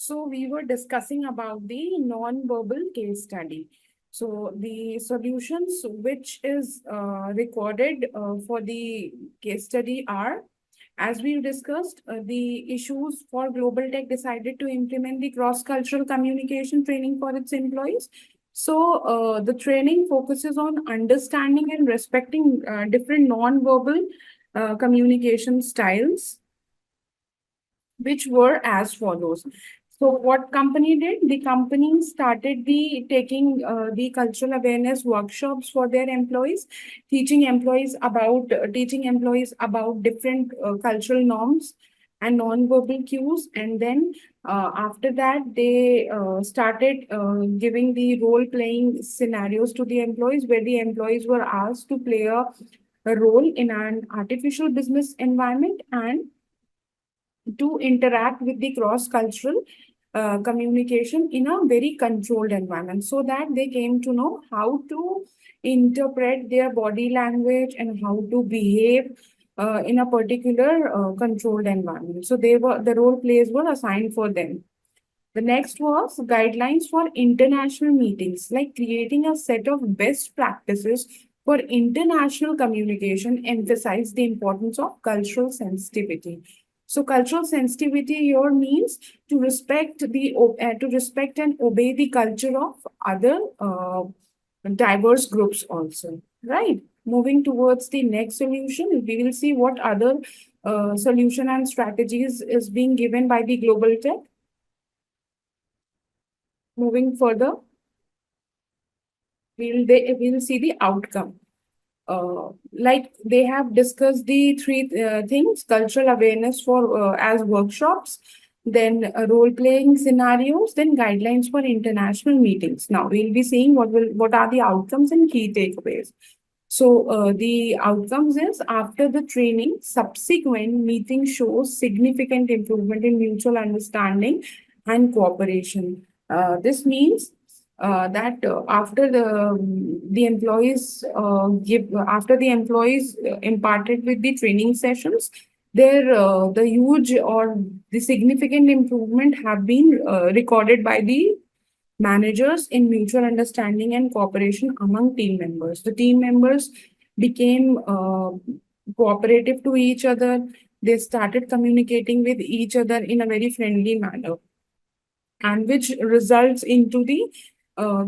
So we were discussing about the non-verbal case study. So the solutions which is recorded for the case study are, as we discussed, the issues for Global Tech decided to implement the cross-cultural communication training for its employees. So the training focuses on understanding and respecting different non-verbal communication styles, which were as follows. So what company did? The company started the taking the cultural awareness workshops for their employees, teaching employees about different cultural norms and non-verbal cues, and then after that they started giving the role-playing scenarios to the employees, where the employees were asked to play a role in an artificial business environment and to interact with the cross-cultural communication in a very controlled environment, so that they came to know how to interpret their body language and how to behave in a particular controlled environment. So the role plays were assigned for them. The next was guidelines for international meetings, like creating a set of best practices for international communication, emphasize the importance of cultural sensitivity. So cultural sensitivity here means to respect and obey the culture of other diverse groups also, right? Moving towards the next solution, we will see what other solution and strategies is being given by the Global Tech. Moving further, we'll see the outcome. Like they have discussed the three things: cultural awareness for as workshops, then role playing scenarios, then guidelines for international meetings. Now we'll be seeing what are the outcomes and key takeaways. So the outcomes is, after the training, subsequent meeting shows significant improvement in mutual understanding and cooperation. This means that after the employees give after the employees imparted with the training sessions, the huge or the significant improvement have been recorded by the managers in mutual understanding and cooperation among team members. The team members became cooperative to each other. They started communicating with each other in a very friendly manner, and which results into the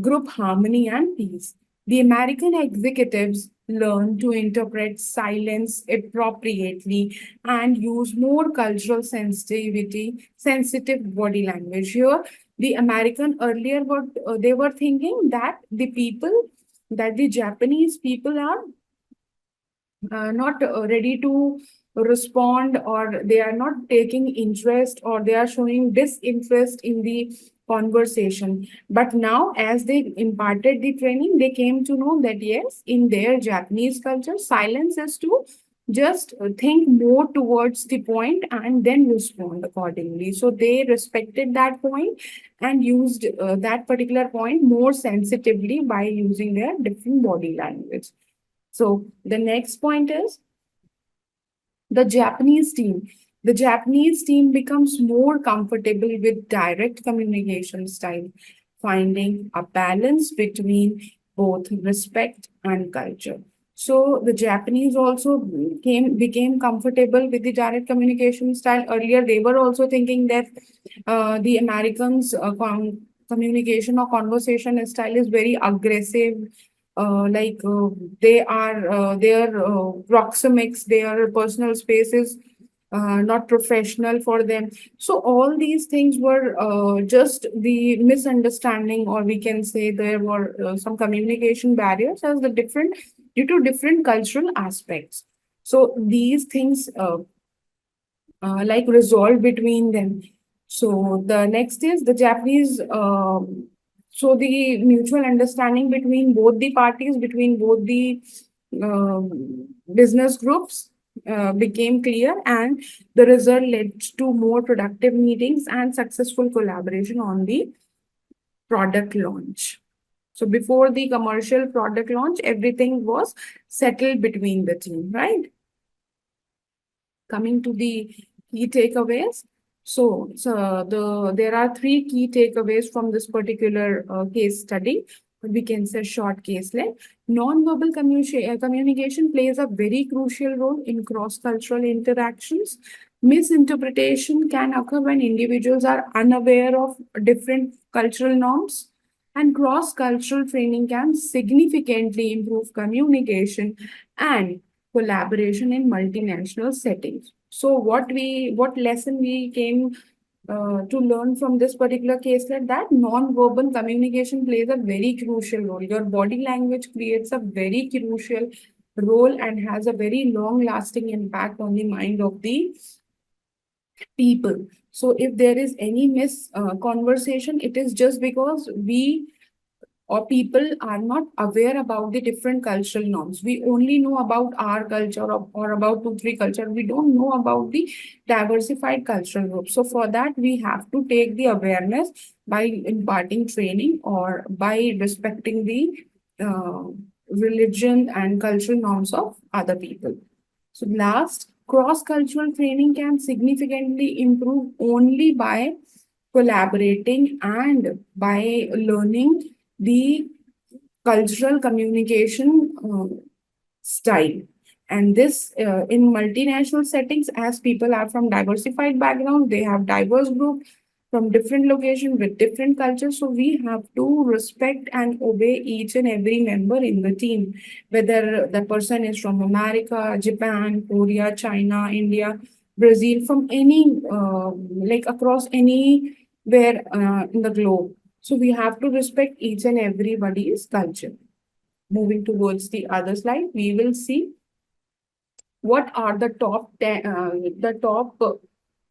group harmony and peace. The American executives learn to interpret silence appropriately and use more sensitive body language. Here, the American earlier what they were thinking that the Japanese people are not ready to respond, or they are not taking interest, or they are showing disinterest in the conversation. But now, as they imparted the training, they came to know that yes, in their Japanese culture, silence is to just think more towards the point and then respond accordingly. So they respected that point and used that particular point more sensitively by using their different body language. So the next point is the Japanese team. The Japanese team becomes more comfortable with direct communication style, finding a balance between both respect and culture. So the Japanese also became comfortable with the direct communication style. Earlier, they were also thinking that the Americans' communication or conversation style is very aggressive, they are their proxemics, their personal space is not professional for them. So all these things were just the misunderstanding, or we can say there were some communication barriers as the different due to different cultural aspects. So these things like resolved between them. So the next is the Japanese. So the mutual understanding between both the parties, between both the business groups, became clear, and the result led to more productive meetings and successful collaboration on the product launch. So before the commercial product launch, everything was settled between the team, right? Coming to the key takeaways. So there are three key takeaways from this particular case study. We can say short case like non-verbal communication plays a very crucial role in cross-cultural interactions. Misinterpretation can occur when individuals are unaware of different cultural norms, and cross-cultural training can significantly improve communication and collaboration in multinational settings. So what lesson we came to learn from this particular case, that non-verbal communication plays a very crucial role. Your body language creates a very crucial role and has a very long-lasting impact on the mind of the people. So if there is any conversation, it is just because we or people are not aware about the different cultural norms. We only know about our culture, or about two, three culture. We don't know about the diversified cultural groups. So for that, we have to take the awareness by imparting training or by respecting the uh, religion and cultural norms of other people. So last, cross-cultural training can significantly improve only by collaborating and by learning the cultural communication style. And this in multinational settings, as people are from diversified backgrounds, they have diverse group from different locations with different cultures. So we have to respect and obey each and every member in the team, whether the person is from America, Japan, Korea, China, India, Brazil, from any like across anywhere in the globe. So we have to respect each and everybody's culture. Moving towards the other slide, we will see what are the top 10, the top,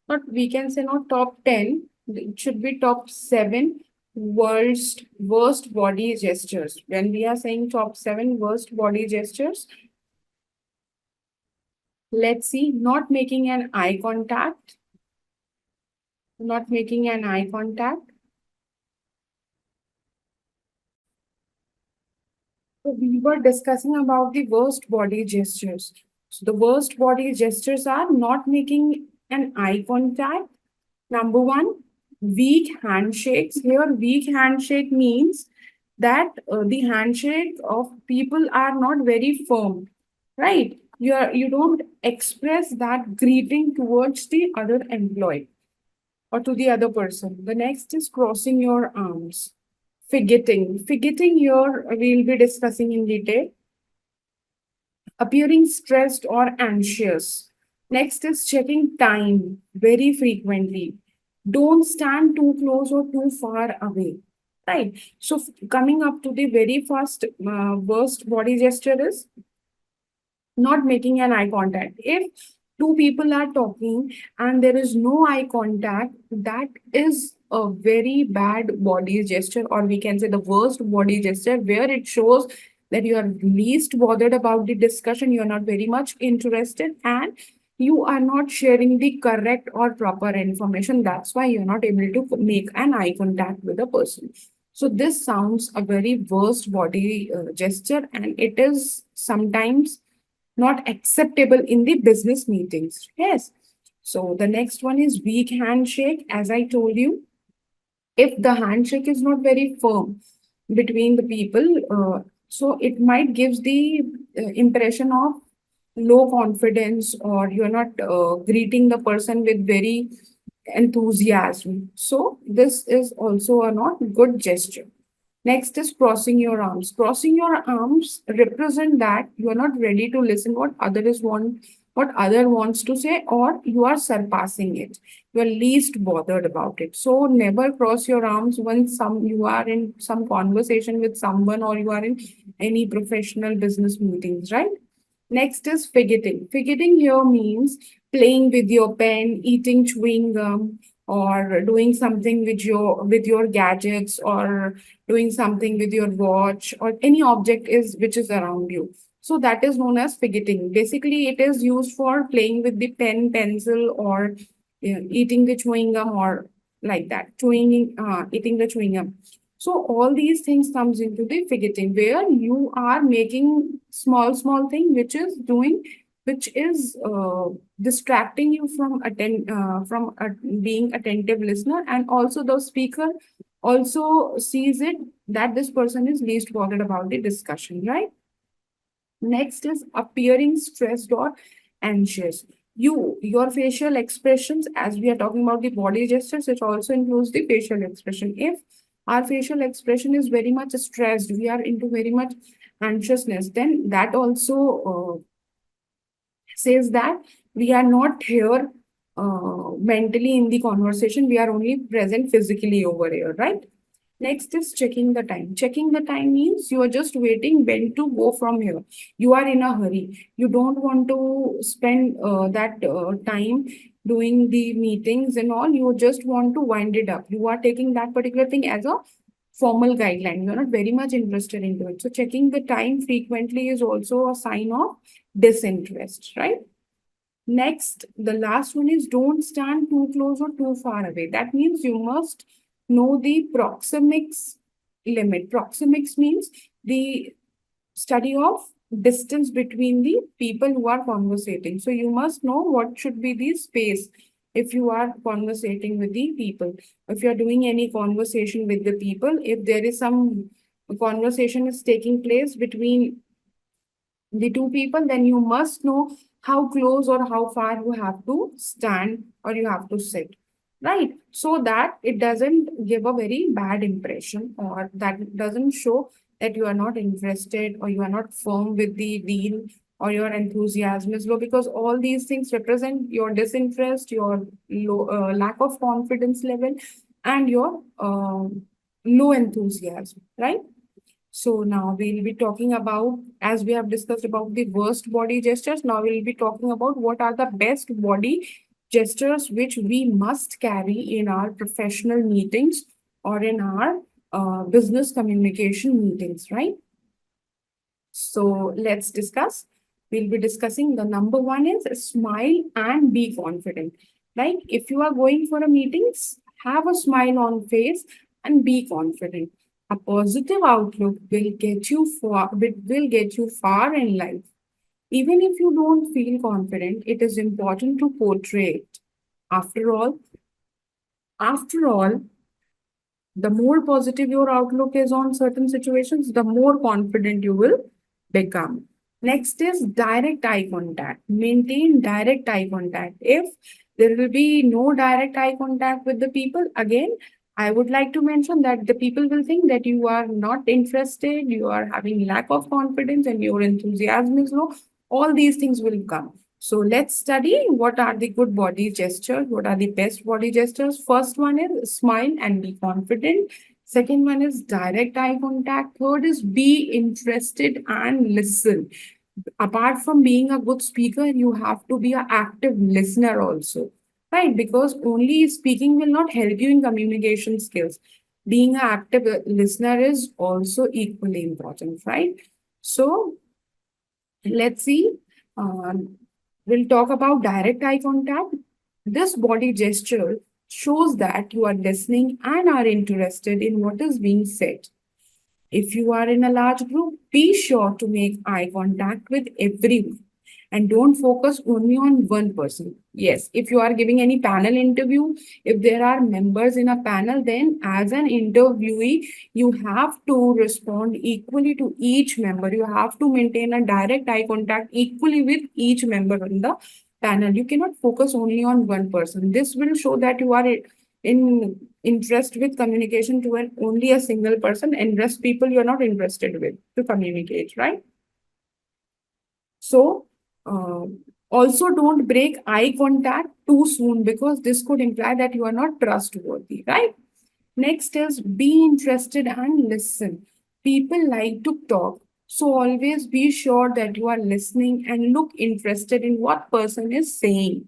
not we can say not top 10, it should be top 7 worst body gestures. When we are saying top 7 worst body gestures, let's see, not making an eye contact, not making an eye contact. So we were discussing about the worst body gestures. So the worst body gestures are not making an eye contact. Number one, weak handshakes. Here, weak handshake means that the handshake of people are not very firm, right? You don't express that greeting towards the other employee or to the other person. The next is crossing your arms. Fidgeting. Fidgeting here we'll be discussing in detail. Appearing stressed or anxious. Next is checking time very frequently. Don't stand too close or too far away. Right. So coming up to the very first worst body gesture is not making an eye contact. If two people are talking and there is no eye contact, that is a very bad body gesture, or we can say the worst body gesture, where it shows that you are least bothered about the discussion, you are not very much interested, and you are not sharing the correct or proper information. That's why you're not able to make an eye contact with a person. So this sounds a very worst body gesture, and it is sometimes not acceptable in the business meetings. Yes. So the next one is weak handshake. As I told you, if the handshake is not very firm between the people, so it might gives the impression of low confidence, or you're not greeting the person with very enthusiasm. So this is also a not good gesture. Next is crossing your arms. Crossing your arms represent that you are not ready to listen what other wants to say, or you are surpassing it. You are least bothered about it. So never cross your arms when you are in some conversation with someone, or you are in any professional business meetings, right? Next is fidgeting. Fidgeting here means playing with your pen, eating chewing gum, or doing something with your gadgets, or doing something with your watch, or any object is which is around you. So that is known as fidgeting. Basically, it is used for playing with the pen, pencil, or eating the chewing gum, or like that, eating the chewing gum. So all these things comes into the fidgeting, where you are making small thing which is doing which is distracting you from being attentive listener, and also the speaker also sees it that this person is least bothered about the discussion, right? Next is appearing stressed or anxious. Your facial expressions, as we are talking about the body gestures, it also includes the facial expression. If our facial expression is very much stressed, we are into very much anxiousness, then that also says that we are not here mentally in the conversation, we are only present physically over here, right? Next is checking the time. Checking the time means you are just waiting when to go from here. You are in a hurry. You don't want to spend that time doing the meetings and all. You just want to wind it up. You are taking that particular thing as a formal guideline. You're not very much interested into it. So checking the time frequently is also a sign of disinterest, right? Next, the last one is don't stand too close or too far away. That means you must know the proxemics limit. Proxemics means the study of distance between the people who are conversating. So you must know what should be the space if you are conversating with the people. If you are doing any conversation with the people, if there is some conversation is taking place between the two people, then you must know how close or how far you have to stand or you have to sit, right? So that it doesn't give a very bad impression, or that doesn't show that you are not interested or you are not firm with the deal, or your enthusiasm is low, because all these things represent your disinterest, your low, lack of confidence level, and your low enthusiasm, right? So now we'll be talking about, as we have discussed about the worst body gestures, now we'll be talking about what are the best body gestures which we must carry in our professional meetings or in our business communication meetings, right? So let's discuss. We'll be discussing the number one is smile and be confident. Like if you are going for a meeting, have a smile on face and be confident. A positive outlook will get you far, will get you far in life. Even if you don't feel confident, it is important to portray it. After all, after all, the more positive your outlook is on certain situations, the more confident you will become. Next is direct eye contact. Maintain direct eye contact. If there will be no direct eye contact with the people, again, I would like to mention that the people will think that you are not interested, you are having lack of confidence, and your enthusiasm is low. All these things will come. So let's study what are the good body gestures, what are the best body gestures. First one is smile and be confident. Second one is direct eye contact. Third is be interested and listen. Apart from being a good speaker, you have to be an active listener also, right? Because only speaking will not help you in communication skills. Being an active listener is also equally important, right? So let's see. We'll talk about direct eye contact. This body gesture shows that you are listening and are interested in what is being said. If you are in a large group, be sure to make eye contact with everyone and don't focus only on one person. Yes, if you are giving any panel interview, if there are members in a panel, then as an interviewee, you have to respond equally to each member. You have to maintain a direct eye contact equally with each member in the panel. You cannot focus only on one person. This will show that you are in interest with communication to only a single person, and rest people you're not interested with to communicate, right? So also don't break eye contact too soon, because this could imply that you are not trustworthy, right? Next is be interested and listen. People like to talk, so always be sure that you are listening and look interested in what person is saying.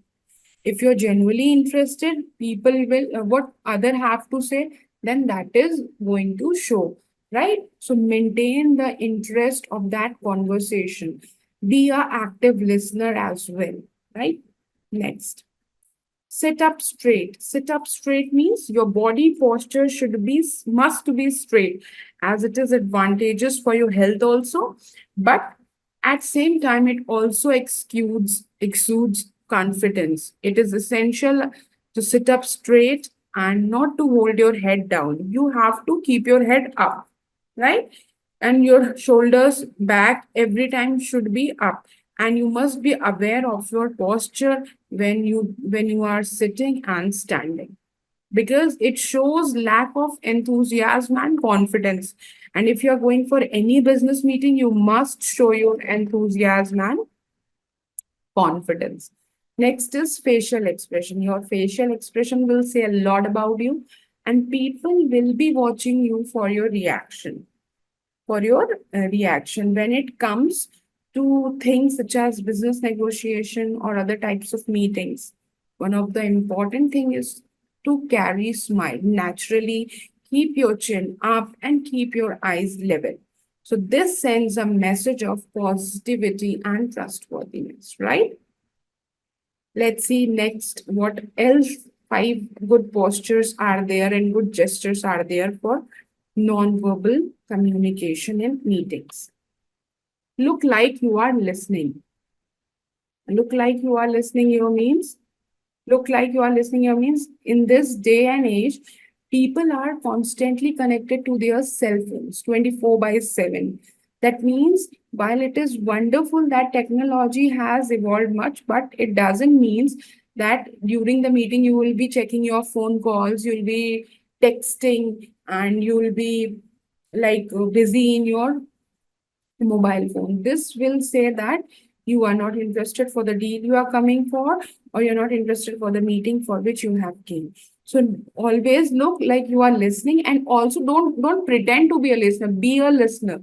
If you're genuinely interested, people will what other have to say, then that is going to show, right? So maintain the interest of that conversation. Be a active listener as well, right? Next, sit up straight. Sit up straight means your body posture must be straight, as it is advantageous for your health also. But At same time, it also exudes confidence. It is essential to sit up straight and not to hold your head down. You have to keep your head up, right? And your shoulders back every time should be up. And you must be aware of your posture when you are sitting and standing, because it shows lack of enthusiasm and confidence. And if you're going for any business meeting, you must show your enthusiasm and confidence. Next is facial expression. Your facial expression will say a lot about you, and people will be watching you for your reaction. When it comes to things such as business negotiation or other types of meetings, one of the important thing is to carry smile naturally, keep your chin up and keep your eyes level. So this sends a message of positivity and trustworthiness, right? Let's see next what else five good postures are there and good gestures are there for non-verbal communication in meetings. Look like you are listening. Look like you are listening here means look like you are listening here means in this day and age, people are constantly connected to their cell phones 24 by 7. That means while it is wonderful that technology has evolved much, but it doesn't mean that during the meeting you will be checking your phone calls, you'll be texting, and you'll be like busy in your mobile phone. This will say that you are not interested for the deal you are coming for, or you're not interested for the meeting for which you have came. So always look like you are listening, and also don't pretend to be a listener. Be a listener,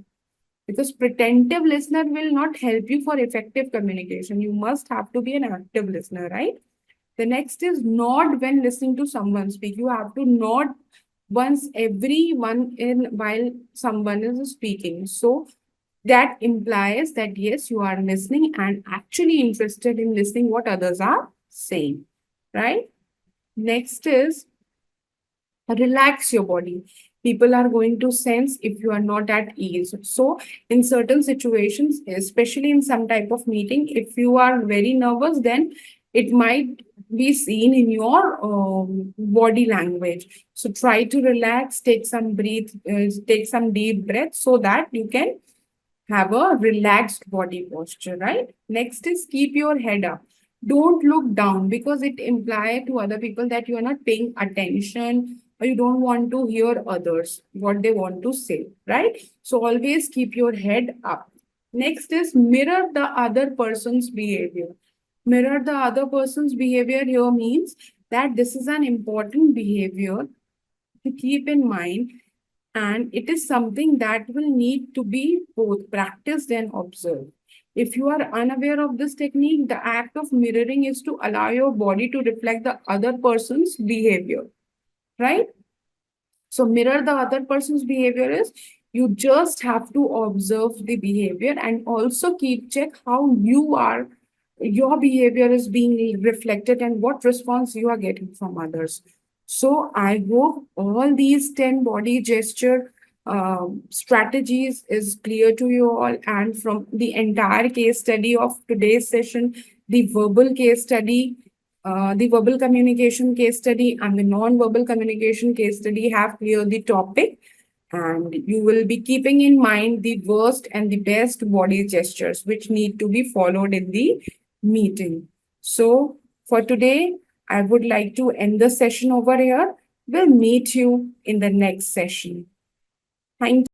because pretending listener will not help you for effective communication. You must have to be an active listener, right? The next is nod when listening to someone speak. You have to nod once every one in while someone is speaking. So that implies that yes, you are listening and actually interested in listening what others are saying, right? Next is relax your body. People are going to sense if you are not at ease. So in certain situations, especially in some type of meeting, if you are very nervous, then it might be seen in your body language. So try to relax, take some deep breath so that you can have a relaxed body posture, right? Next is keep your head up. Don't look down, because it implies to other people that you are not paying attention, or you don't want to hear others, what they want to say, right? So always keep your head up. Next is mirror the other person's behavior. Mirror the other person's behavior here means that this is an important behavior to keep in mind, and it is something that will need to be both practiced and observed. If you are unaware of this technique, the act of mirroring is to allow your body to reflect the other person's behavior, right? So mirror the other person's behavior is you just have to observe the behavior and also keep check how your behavior is being reflected and what response you are getting from others. So I hope all these 10 body gesture strategies is clear to you all. And from the entire case study of today's session, the verbal case study, the verbal communication case study and the non-verbal communication case study have cleared the topic, and you will be keeping in mind the worst and the best body gestures which need to be followed in the meeting. So for today, I would like to end the session over here. We'll meet you in the next session. Thank